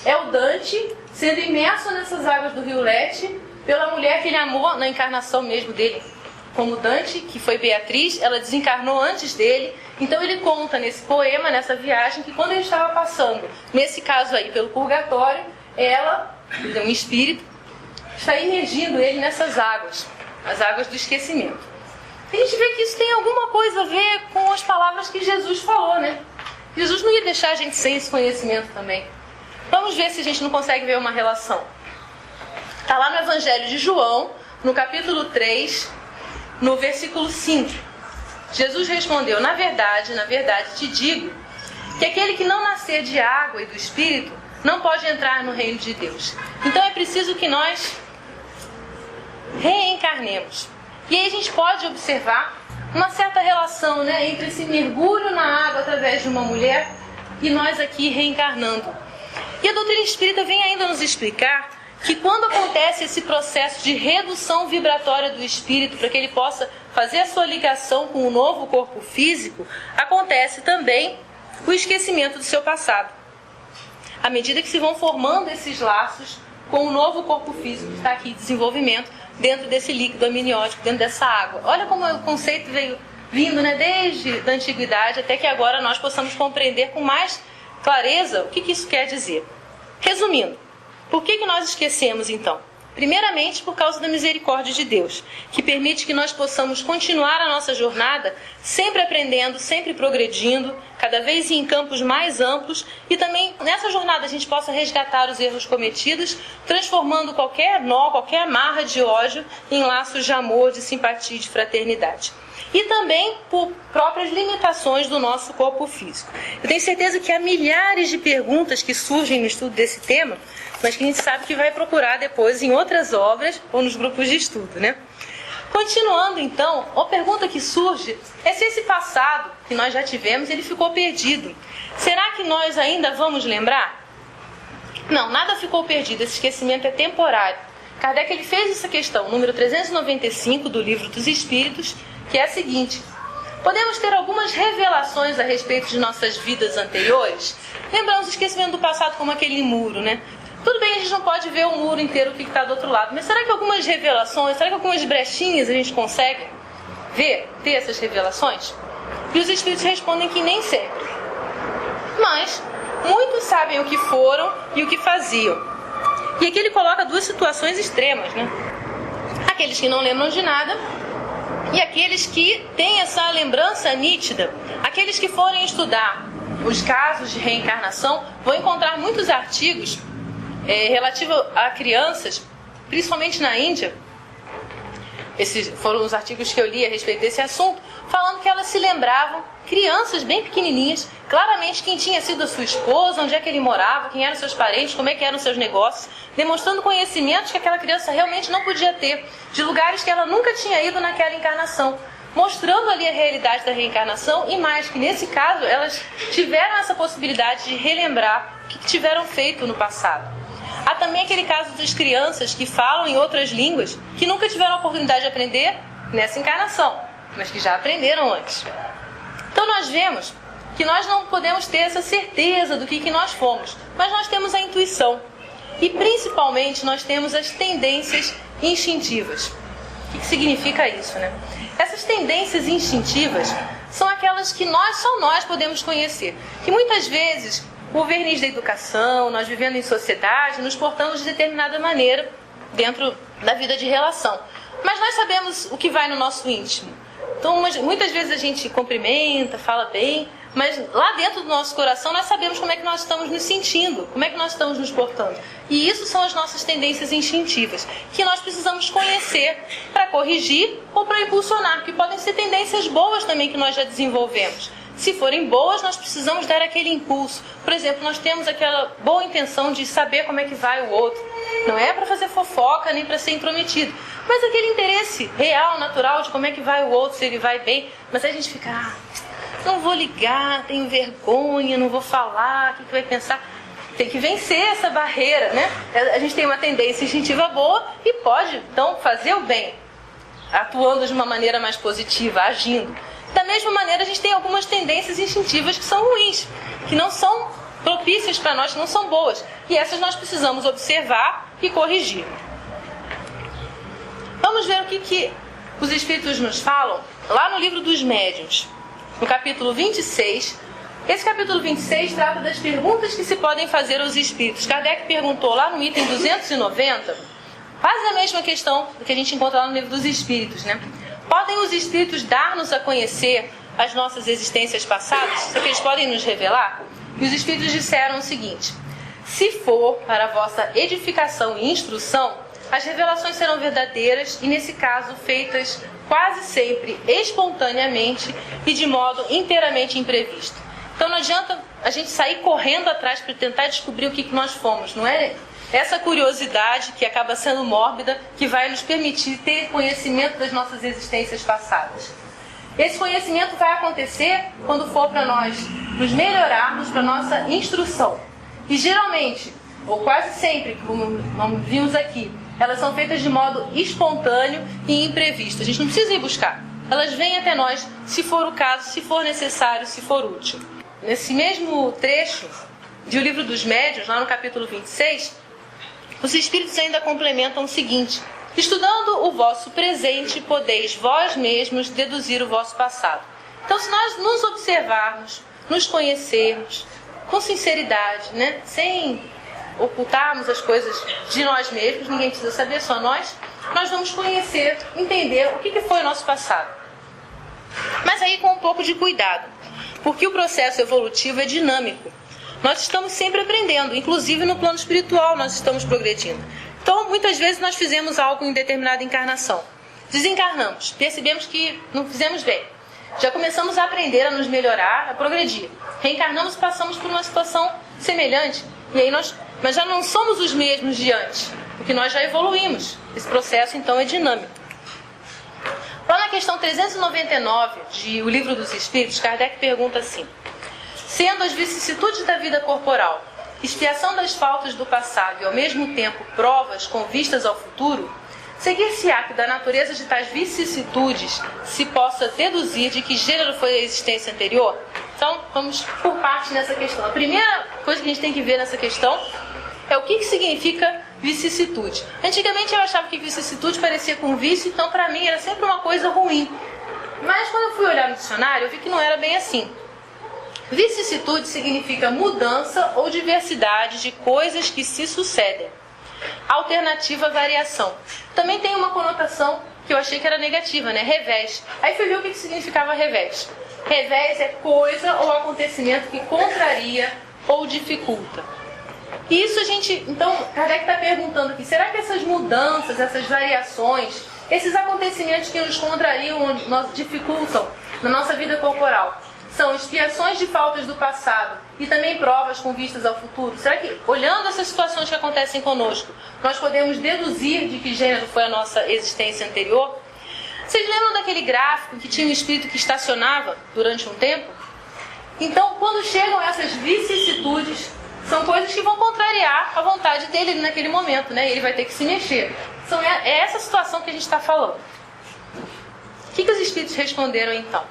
É o Dante sendo imerso nessas águas do rio Lete pela mulher que ele amou na encarnação mesmo dele. Como Dante, que foi Beatriz, ela desencarnou antes dele. Então ele conta nesse poema, nessa viagem, que quando ele estava passando, nesse caso aí, pelo purgatório, ela, um espírito, está imergindo ele nessas águas, as águas do esquecimento. A gente vê que isso tem alguma coisa a ver com as palavras que Jesus falou, né? Jesus não ia deixar a gente sem esse conhecimento também. Vamos ver se a gente não consegue ver uma relação. Está lá no Evangelho de João, no capítulo 3, no versículo 5. Jesus respondeu: na verdade te digo, que aquele que não nascer de água e do Espírito não pode entrar no reino de Deus. Então é preciso que nós reencarnemos. E aí a gente pode observar uma certa relação, né, entre esse mergulho na água através de uma mulher e nós aqui reencarnando. E a doutrina espírita vem ainda nos explicar que quando acontece esse processo de redução vibratória do espírito para que ele possa fazer a sua ligação com o novo corpo físico, acontece também o esquecimento do seu passado. À medida que se vão formando esses laços com o novo corpo físico que está aqui em desenvolvimento dentro desse líquido amniótico, dentro dessa água. Olha como o conceito veio vindo, né, desde a antiguidade até que agora nós possamos compreender com mais clareza o que isso quer dizer. Resumindo, por que nós esquecemos então? Primeiramente, por causa da misericórdia de Deus, que permite que nós possamos continuar a nossa jornada sempre aprendendo, sempre progredindo, cada vez em campos mais amplos, e também nessa jornada a gente possa resgatar os erros cometidos, transformando qualquer nó, qualquer amarra de ódio em laços de amor, de simpatia e de fraternidade. E também por próprias limitações do nosso corpo físico. Eu tenho certeza que há milhares de perguntas que surgem no estudo desse tema, mas que a gente sabe que vai procurar depois em outras obras ou nos grupos de estudo, né? Continuando então, a pergunta que surge é se esse passado que nós já tivemos, ele ficou perdido. Será que nós ainda vamos lembrar? Não, nada ficou perdido, esse esquecimento é temporário. Kardec ele fez essa questão, número 395 do Livro dos Espíritos, que é a seguinte: podemos ter algumas revelações a respeito de nossas vidas anteriores? Lembramos o esquecimento do passado como aquele muro, né? Tudo bem, a gente não pode ver o muro inteiro, o que está do outro lado, mas será que algumas revelações, será que algumas brechinhas a gente consegue ver, ter essas revelações? E os Espíritos respondem que nem sempre. Mas muitos sabem o que foram e o que faziam. E aqui ele coloca duas situações extremas, né? Aqueles que não lembram de nada e aqueles que têm essa lembrança nítida. Aqueles que forem estudar os casos de reencarnação vão encontrar muitos artigos relativo a crianças, principalmente na Índia. Esses foram os artigos que eu li a respeito desse assunto, falando que elas se lembravam, crianças bem pequenininhas, claramente quem tinha sido a sua esposa, onde é que ele morava, quem eram seus parentes, como é que eram seus negócios, demonstrando conhecimentos que aquela criança realmente não podia ter, de lugares que ela nunca tinha ido naquela encarnação, mostrando ali a realidade da reencarnação e mais, que nesse caso elas tiveram essa possibilidade de relembrar o que tiveram feito no passado. Há também aquele caso das crianças que falam em outras línguas, que nunca tiveram a oportunidade de aprender nessa encarnação, mas que já aprenderam antes. Então nós vemos que nós não podemos ter essa certeza do que nós fomos, mas nós temos a intuição. E principalmente nós temos as tendências instintivas. O que significa isso, né? Essas tendências instintivas são aquelas que só nós podemos conhecer, que muitas vezes o verniz da educação, nós vivendo em sociedade, nos portamos de determinada maneira dentro da vida de relação. Mas nós sabemos o que vai no nosso íntimo. Então, muitas vezes a gente cumprimenta, fala bem, mas lá dentro do nosso coração nós sabemos como é que nós estamos nos sentindo, como é que nós estamos nos portando. E isso são as nossas tendências instintivas, que nós precisamos conhecer para corrigir ou para impulsionar, que podem ser tendências boas também que nós já desenvolvemos. Se forem boas, nós precisamos dar aquele impulso. Por exemplo, nós temos aquela boa intenção de saber como é que vai o outro. Não é para fazer fofoca, nem para ser intrometido. Mas aquele interesse real, natural, de como é que vai o outro, se ele vai bem. Mas aí a gente fica, não vou ligar, tenho vergonha, não vou falar, o que vai pensar? Tem que vencer essa barreira, né? A gente tem uma tendência instintiva boa e pode, então, fazer o bem, atuando de uma maneira mais positiva, agindo. Da mesma maneira, a gente tem algumas tendências instintivas que são ruins, que não são propícias para nós, que não são boas. E essas nós precisamos observar e corrigir. Vamos ver o que os Espíritos nos falam lá no livro dos Médiuns, no capítulo 26. Esse capítulo 26 trata das perguntas que se podem fazer aos Espíritos. Kardec perguntou lá no item 290, quase a mesma questão que a gente encontra lá no livro dos Espíritos, né? Podem os Espíritos dar-nos a conhecer as nossas existências passadas? Isso que eles podem nos revelar? E os Espíritos disseram o seguinte: se for para a vossa edificação e instrução, as revelações serão verdadeiras e, nesse caso, feitas quase sempre espontaneamente e de modo inteiramente imprevisto. Então não adianta a gente sair correndo atrás para tentar descobrir o que nós fomos, não é? Essa curiosidade, que acaba sendo mórbida, que vai nos permitir ter conhecimento das nossas existências passadas. Esse conhecimento vai acontecer quando for para nós nos melhorarmos, para nossa instrução. E geralmente, ou quase sempre, como vimos aqui, elas são feitas de modo espontâneo e imprevisto. A gente não precisa ir buscar. Elas vêm até nós, se for o caso, se for necessário, se for útil. Nesse mesmo trecho do Livro dos Médiuns, lá no capítulo 26, os Espíritos ainda complementam o seguinte: estudando o vosso presente, podeis vós mesmos deduzir o vosso passado. Então, se nós nos observarmos, nos conhecermos com sinceridade, né? Sem ocultarmos as coisas de nós mesmos, ninguém precisa saber, só nós vamos conhecer, entender o que foi o nosso passado. Mas aí com um pouco de cuidado, porque o processo evolutivo é dinâmico. Nós estamos sempre aprendendo, inclusive no plano espiritual nós estamos progredindo. Então, muitas vezes nós fizemos algo em determinada encarnação. Desencarnamos, percebemos que não fizemos bem. Já começamos a aprender, a nos melhorar, a progredir. Reencarnamos e passamos por uma situação semelhante. E aí mas já não somos os mesmos de antes, porque nós já evoluímos. Esse processo, então, é dinâmico. Lá na questão 399 de O Livro dos Espíritos, Kardec pergunta assim: sendo as vicissitudes da vida corporal expiação das faltas do passado e ao mesmo tempo provas com vistas ao futuro, seguir-se-á que da natureza de tais vicissitudes se possa deduzir de que gênero foi a existência anterior? Então, vamos por parte nessa questão. A primeira coisa que a gente tem que ver nessa questão é o que significa vicissitude. Antigamente eu achava que vicissitude parecia com vício, então para mim era sempre uma coisa ruim. Mas quando eu fui olhar no dicionário, eu vi que não era bem assim. Vicissitude significa mudança ou diversidade de coisas que se sucedem. Alternativa, variação. Também tem uma conotação que eu achei que era negativa, né? Revés. Aí fui ver o que significava revés. Revés é coisa ou acontecimento que contraria ou dificulta. E isso a gente... Então, Kardec está perguntando aqui, será que essas mudanças, essas variações, esses acontecimentos que nos contrariam, nos dificultam na nossa vida corporal, são expiações de faltas do passado e também provas com vistas ao futuro? Será que, olhando essas situações que acontecem conosco, nós podemos deduzir de que gênero foi a nossa existência anterior? Vocês lembram daquele gráfico que tinha um espírito que estacionava durante um tempo? Então, quando chegam essas vicissitudes, são coisas que vão contrariar a vontade dele naquele momento, né? Ele vai ter que se mexer. É essa situação que a gente está falando. O que os espíritos responderam então?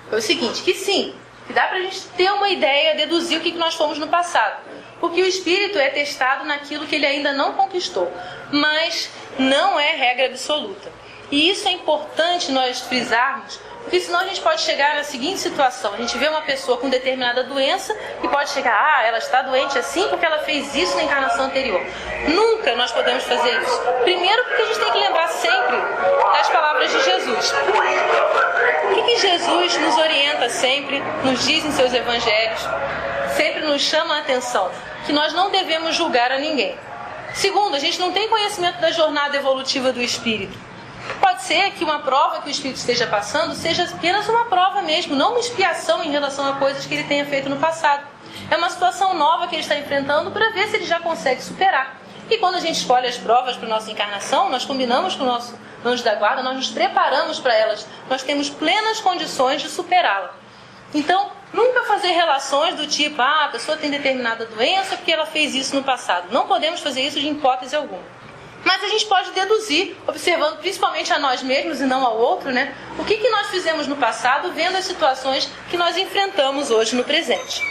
Foi o seguinte, que sim, que dá pra gente ter uma ideia, deduzir o que nós fomos no passado. Porque o espírito é testado naquilo que ele ainda não conquistou, mas não é regra absoluta. E isso é importante nós frisarmos, Porque senão a gente pode chegar na seguinte situação: a gente vê uma pessoa com determinada doença e pode chegar, ela está doente assim porque ela fez isso na encarnação anterior. Nunca nós podemos fazer isso. Primeiro porque a gente tem que lembrar sempre das palavras de Jesus. O que Jesus nos orienta sempre, nos diz em seus evangelhos, sempre nos chama a atenção? Que nós não devemos julgar a ninguém. Segundo, a gente não tem conhecimento da jornada evolutiva do espírito. Pode ser que uma prova que o espírito esteja passando seja apenas uma prova mesmo, não uma expiação em relação a coisas que ele tenha feito no passado. É uma situação nova que ele está enfrentando para ver se ele já consegue superar. E quando a gente escolhe as provas para a nossa encarnação, nós combinamos com o nosso anjo da guarda, nós nos preparamos para elas, nós temos plenas condições de superá-la. Então, nunca fazer relações do tipo, a pessoa tem determinada doença porque ela fez isso no passado. Não podemos fazer isso de hipótese alguma. Mas a gente pode deduzir, observando principalmente a nós mesmos e não ao outro, né? O que nós fizemos no passado, vendo as situações que nós enfrentamos hoje no presente.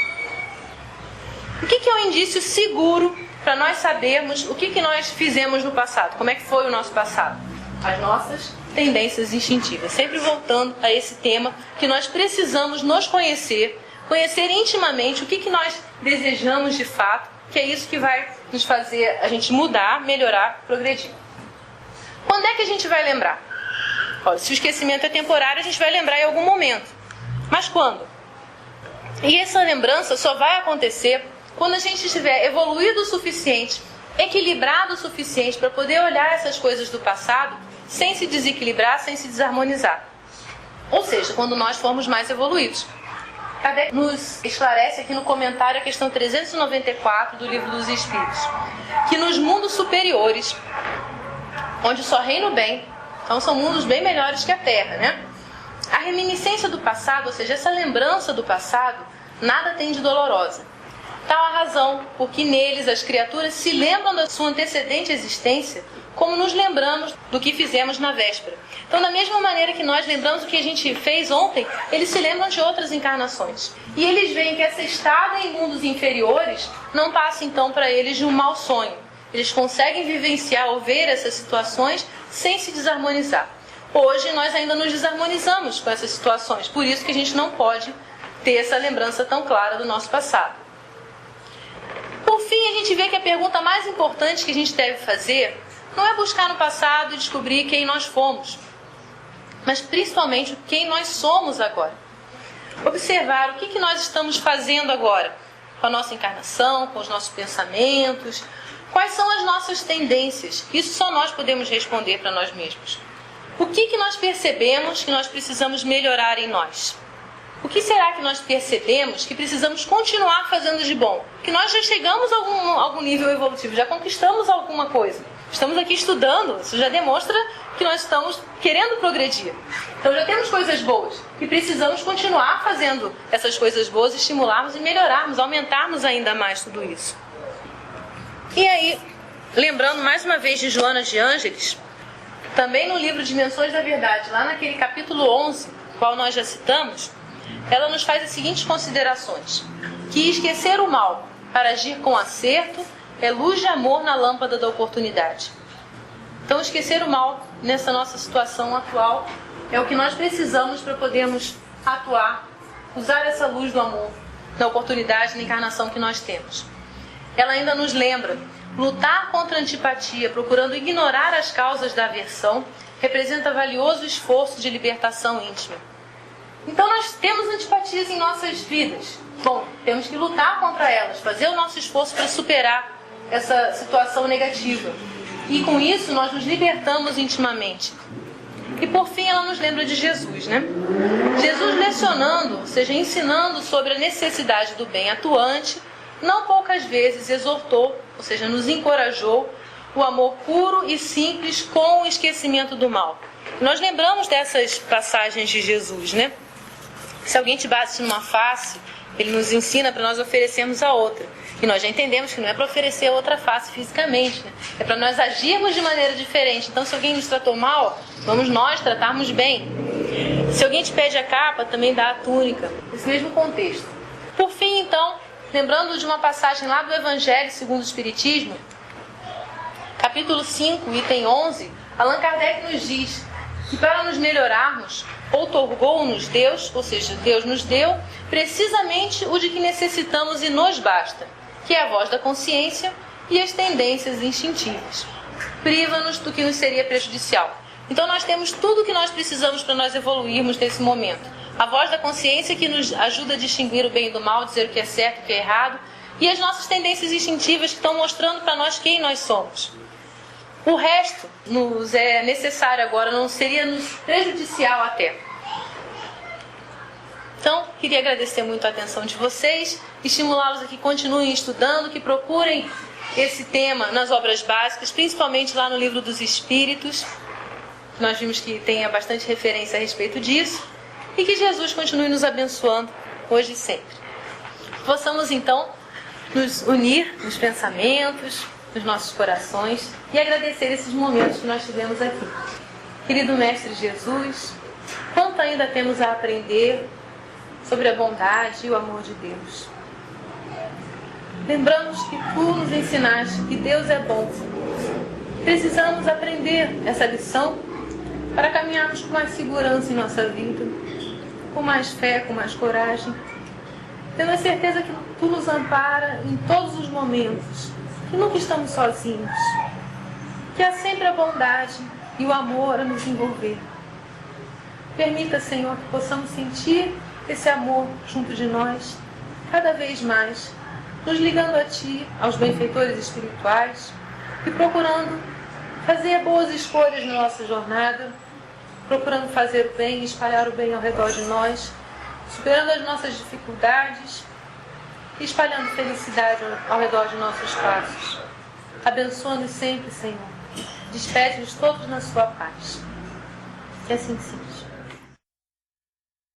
O que é um indício seguro para nós sabermos o que nós fizemos no passado? Como é que foi o nosso passado? As nossas tendências instintivas. Sempre voltando a esse tema que nós precisamos nos conhecer, conhecer intimamente o que nós desejamos de fato, que é isso que vai nos fazer a gente mudar, melhorar, progredir. Quando é que a gente vai lembrar? Olha, se o esquecimento é temporário, a gente vai lembrar em algum momento. Mas quando? E essa lembrança só vai acontecer quando a gente estiver evoluído o suficiente, equilibrado o suficiente para poder olhar essas coisas do passado sem se desequilibrar, sem se desarmonizar. Ou seja, quando nós formos mais evoluídos. Kardec nos esclarece aqui no comentário a questão 394 do Livro dos Espíritos, que nos mundos superiores, onde só reina o bem, então são mundos bem melhores que a Terra, né? A reminiscência do passado, ou seja, essa lembrança do passado, nada tem de dolorosa. Tal a razão porque neles as criaturas se lembram da sua antecedente existência, como nos lembramos do que fizemos na véspera. Então, da mesma maneira que nós lembramos o que a gente fez ontem, eles se lembram de outras encarnações. E eles veem que essa estada em mundos inferiores não passa, então, para eles de um mau sonho. Eles conseguem vivenciar ou ver essas situações sem se desarmonizar. Hoje, nós ainda nos desarmonizamos com essas situações. Por isso que a gente não pode ter essa lembrança tão clara do nosso passado. Por fim, a gente vê que a pergunta mais importante que a gente deve fazer não é buscar no passado e descobrir quem nós fomos, mas principalmente quem nós somos agora. Observar o que nós estamos fazendo agora, com a nossa encarnação, com os nossos pensamentos, quais são as nossas tendências. Isso só nós podemos responder para nós mesmos. O que nós percebemos que nós precisamos melhorar em nós? O que será que nós percebemos que precisamos continuar fazendo de bom? Que nós já chegamos a algum nível evolutivo, já conquistamos alguma coisa. Estamos aqui estudando, isso já demonstra que nós estamos querendo progredir. Então já temos coisas boas e precisamos continuar fazendo essas coisas boas, estimularmos e melhorarmos, aumentarmos ainda mais tudo isso. E aí, lembrando mais uma vez de Joana de Ângeles, também no livro Dimensões da Verdade, lá naquele capítulo 11, qual nós já citamos, ela nos faz as seguintes considerações: que esquecer o mal para agir com acerto é luz de amor na lâmpada da oportunidade. Então, esquecer o mal nessa nossa situação atual é o que nós precisamos para podermos atuar, usar essa luz do amor na oportunidade, na encarnação que nós temos. Ela ainda nos lembra: lutar contra a antipatia, procurando ignorar as causas da aversão, representa valioso esforço de libertação íntima. Então nós temos antipatias em nossas vidas. Bom, temos que lutar contra elas, fazer o nosso esforço para superar essa situação negativa. E com isso nós nos libertamos intimamente. E por fim ela nos lembra de Jesus, né? Jesus lecionando, ou seja, ensinando sobre a necessidade do bem atuante, não poucas vezes exortou, ou seja, nos encorajou o amor puro e simples com o esquecimento do mal. Nós lembramos dessas passagens de Jesus, né? Se alguém te bate numa face, ele nos ensina para nós oferecermos a outra. E nós já entendemos que não é para oferecer a outra face fisicamente, né? É para nós agirmos de maneira diferente. Então, se alguém nos tratou mal, vamos nós tratarmos bem. Se alguém te pede a capa, também dá a túnica. Esse mesmo contexto. Por fim, então, lembrando de uma passagem lá do Evangelho segundo o Espiritismo, capítulo 5, item 11, Allan Kardec nos diz que para nos melhorarmos, outorgou-nos Deus, ou seja, Deus nos deu, precisamente o de que necessitamos e nos basta, que é a voz da consciência e as tendências instintivas. Priva-nos do que nos seria prejudicial. Então nós temos tudo o que nós precisamos para nós evoluirmos nesse momento. A voz da consciência que nos ajuda a distinguir o bem do mal, dizer o que é certo e o que é errado, e as nossas tendências instintivas que estão mostrando para nós quem nós somos. O resto nos é necessário agora, não seria nos prejudicial até. Então, queria agradecer muito a atenção de vocês, estimulá-los a que continuem estudando, que procurem esse tema nas obras básicas, principalmente lá no Livro dos Espíritos. Nós vimos que tem bastante referência a respeito disso. E que Jesus continue nos abençoando hoje e sempre. Possamos então nos unir nos pensamentos, nos nossos corações e agradecer esses momentos que nós tivemos aqui. Querido Mestre Jesus, quanto ainda temos a aprender sobre a bondade e o amor de Deus. Lembramos que Tu nos ensinaste que Deus é bom. Precisamos aprender essa lição para caminharmos com mais segurança em nossa vida, com mais fé, com mais coragem, tendo a certeza que Tu nos ampara em todos os momentos, que nunca estamos sozinhos, que há sempre a bondade e o amor a nos envolver. Permita, Senhor, que possamos sentir esse amor junto de nós, cada vez mais, nos ligando a Ti, aos benfeitores espirituais e procurando fazer boas escolhas na nossa jornada, procurando fazer o bem e espalhar o bem ao redor de nós, superando as nossas dificuldades e espalhando felicidade ao redor de nossos passos. Abençoa-nos sempre, Senhor. Despede-nos todos na Sua paz. Que assim seja.